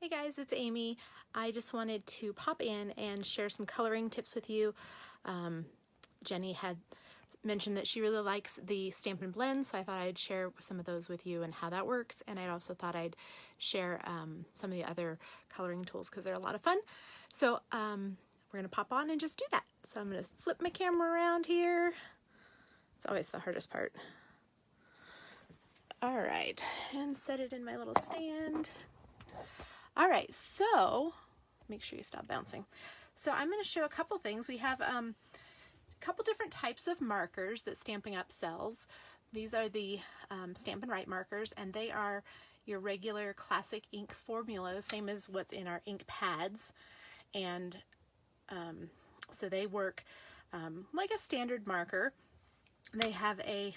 Hey guys, it's Amy. I just wanted to pop in and share some coloring tips with you. Jenny had mentioned that she really likes the Stampin' blends, so I thought I'd share some of those with you and how that works, and I also thought I'd share some of the other coloring tools because they're a lot of fun. So we're going to pop on and just do that. So I'm going to flip my camera around here. It's always the hardest part. All right, and set it in my little stand. All right, so make sure you stop bouncing. So I'm going to show a couple things. We have a couple different types of markers that Stampin' Up! Sells. These are the Stampin' Write markers, and they are your regular classic ink formula, same as what's in our ink pads. And so they work like a standard marker. They have a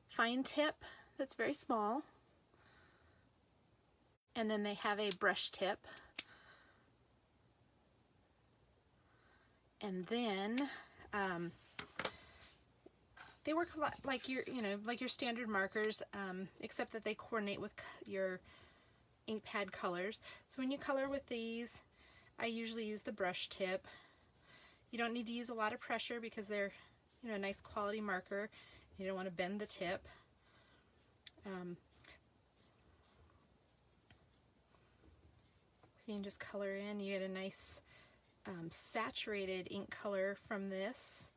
fine tip that's very small, and then they have a brush tip, and then they work a lot like your, like your standard markers, except that they coordinate with your ink pad colors. So when you color with these, I usually use the brush tip. You don't need to use a lot of pressure because they're, a nice quality marker. You don't want to bend the tip. So you can just color in. You get a nice saturated ink color from this.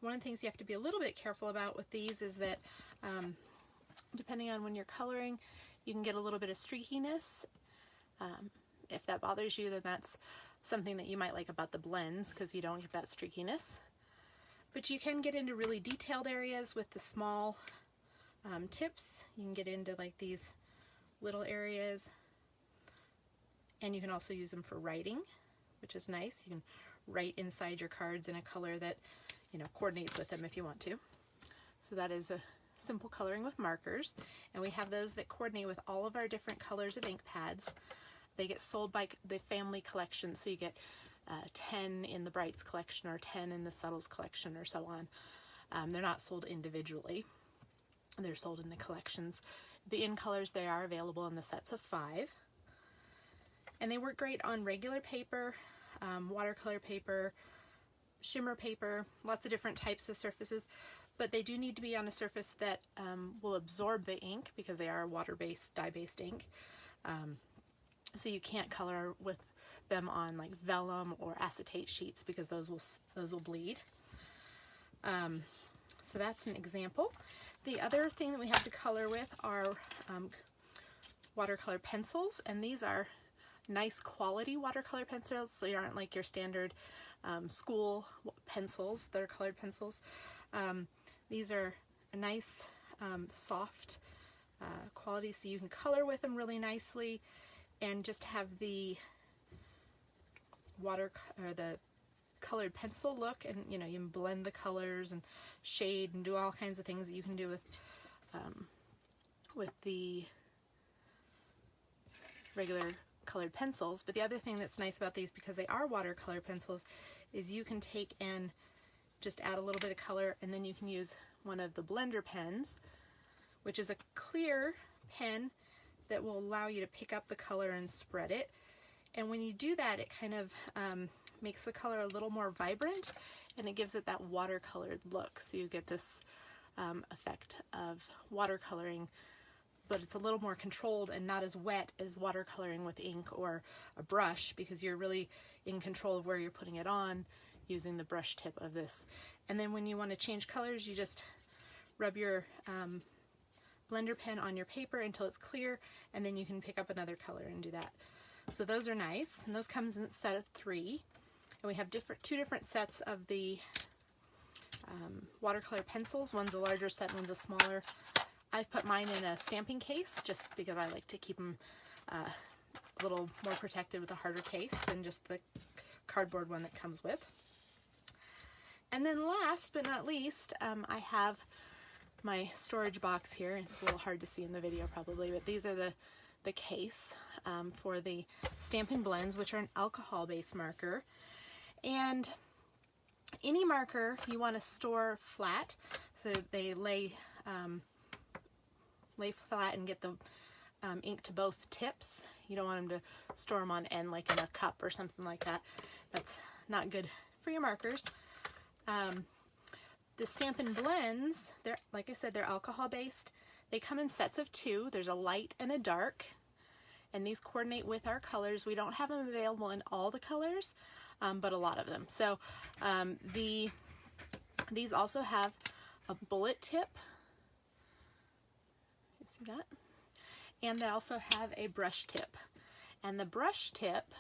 One of the things you have to be a little bit careful about with these is that depending on when you're coloring, you can get a little bit of streakiness. If that bothers you, then that's something that you might like about the blends, because you don't get that streakiness. But you can get into really detailed areas with the small tips. You can get into like these little areas, and you can also use them for writing, which is nice. You can write inside your cards in a color that coordinates with them if you want to. So that is a simple coloring with markers, and we have those that coordinate with all of our different colors of ink pads. They get sold by the family collection, so you get 10 in the Brights collection or 10 in the Subtles collection or so on. They're not sold individually. They're sold in the collections. The in colors, they are available in the sets of 5. And they work great on regular paper, watercolor paper, shimmer paper, lots of different types of surfaces. But they do need to be on a surface that will absorb the ink, because they are water-based, dye-based ink. So you can't color with them on like vellum or acetate sheets, because those will bleed. So that's an example. The other thing that we have to color with are watercolor pencils, and these are nice quality watercolor pencils. So they aren't like your standard school pencils. They're colored pencils. These are a nice soft quality, so you can color with them really nicely and just have the the colored pencil look, and you can blend the colors and shade and do all kinds of things that you can do with the regular colored pencils. But the other thing that's nice about these, because they are watercolor pencils, is you can take and just add a little bit of color, and then you can use one of the blender pens, which is a clear pen that will allow you to pick up the color and spread it. And when you do that, it kind of makes the color a little more vibrant, and it gives it that watercolored look. So you get this effect of watercoloring, but it's a little more controlled and not as wet as watercoloring with ink or a brush, because you're really in control of where you're putting it on using the brush tip of this. And then when you want to change colors, you just rub your blender pen on your paper until it's clear, and then you can pick up another color and do that. So those are nice, and those comes in a set of 3. And we have two different sets of the watercolor pencils. One's a larger set, one's a smaller. I put mine in a stamping case just because I like to keep them a little more protected with a harder case than just the cardboard one that comes with. And then last but not least, I have my storage box here. It's a little hard to see in the video probably, but these are the case for the Stampin' blends, which are an alcohol-based marker. And any marker you want to store flat, so they lay lay flat and get the ink to both tips. You don't want them to store them on end like in a cup or something like that. That's not good for your markers. The Stampin' blends, they're, like I said, they're alcohol based. They come in sets of 2. There's a light and a dark, and these coordinate with our colors. We don't have them available in all the colors, but a lot of them. So these also have a bullet tip. You see that? And they also have a brush tip. And the brush tip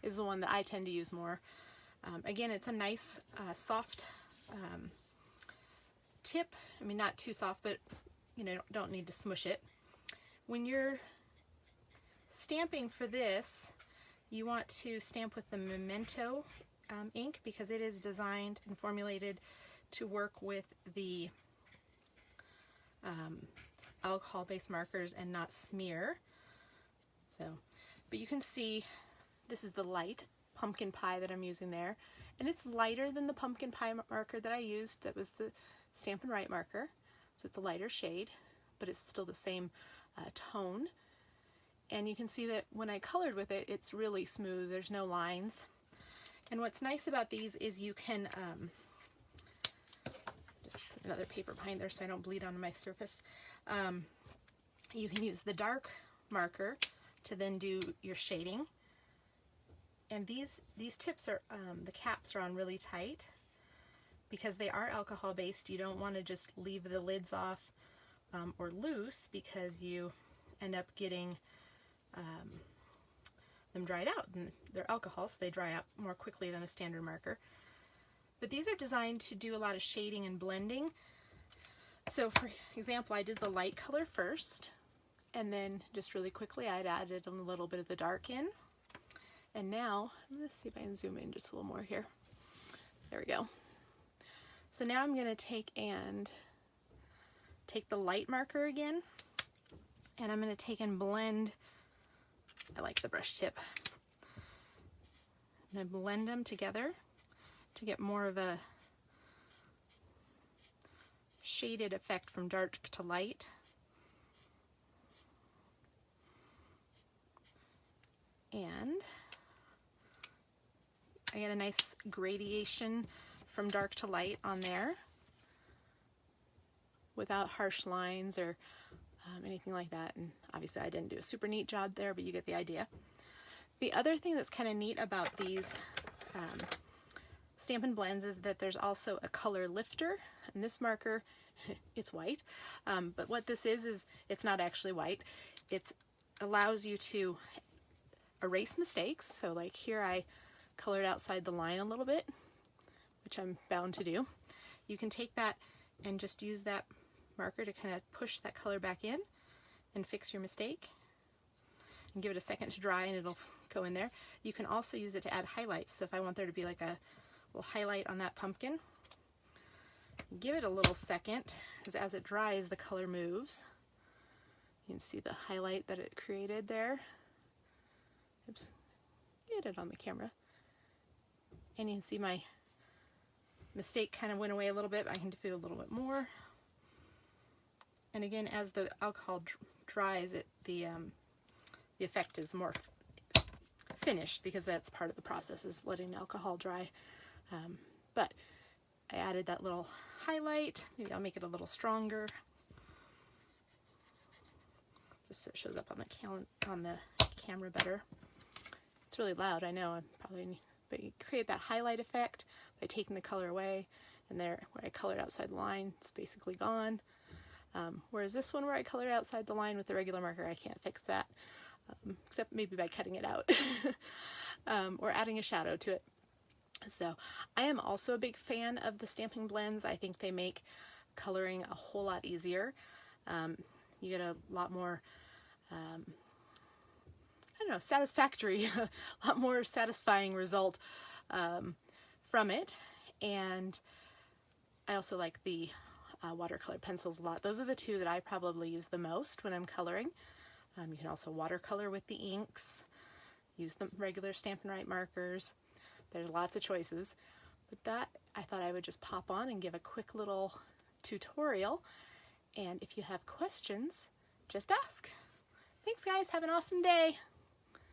is the one that I tend to use more. Again, it's a nice soft tip. I mean, not too soft, but you know, don't need to smush it. When you're stamping for this, you want to stamp with the Memento ink because it is designed and formulated to work with the alcohol-based markers and not smear. So, but you can see this is the light pumpkin pie that I'm using there, and it's lighter than the pumpkin pie marker that I used. That was the Stampin' Right marker, so it's a lighter shade, but it's still the same tone. And you can see that when I colored with it, it's really smooth. There's no lines. And what's nice about these is you can just put another paper behind there so I don't bleed onto my surface. You can use the dark marker to then do your shading. And these tips are, the caps are on really tight because they are alcohol based. You don't want to just leave the lids off or loose because you end up getting them dried out. And they're alcohol, so they dry out more quickly than a standard marker. But these are designed to do a lot of shading and blending. So for example, I did the light color first, and then just really quickly I'd added a little bit of the dark in. And now, I'm going to see if I can zoom in just a little more here. There we go. So now I'm going to take the light marker again, and I'm going to take and blend. I like the brush tip. I'm going to blend them together to get more of a shaded effect from dark to light. And I get a nice gradation from dark to light on there without harsh lines or anything like that. And obviously I didn't do a super neat job there, but you get the idea. The other thing that's kind of neat about these Stampin' blends is that there's also a color lifter, and this marker, it's white, but what this is it's not actually white. It allows you to erase mistakes. So like here I colored outside the line a little bit, which I'm bound to do. You can take that and just use that marker to kind of push that color back in and fix your mistake, and give it a second to dry and it'll go in there. You can also use it to add highlights. So if I want there to be like a little highlight on that pumpkin, give it a little second, because as it dries the color moves. You can see the highlight that it created there. Oops, get it on the camera. And you can see my mistake kind of went away a little bit. I can do a little bit more. And again, as the alcohol dries, the effect is more finished, because that's part of the process, is letting the alcohol dry. But I added that little highlight. Maybe I'll make it a little stronger, just so it shows up on the camera better. It's really loud, I know. But you create that highlight effect by taking the color away, and there where I colored outside the line, it's basically gone. Whereas this one where I colored outside the line with the regular marker, I can't fix that, except maybe by cutting it out or adding a shadow to it. So I am also a big fan of the Stampin' blends. I think they make coloring a whole lot easier. You get a lot more, I don't know, satisfactory, a lot more satisfying result from it. And I also like the watercolor pencils a lot. Those are the two that I probably use the most when I'm coloring. You can also watercolor with the inks, use the regular Stampin' Right markers. There's lots of choices, but that I thought I would just pop on and give a quick little tutorial. And if you have questions, just ask. Thanks guys, have an awesome day.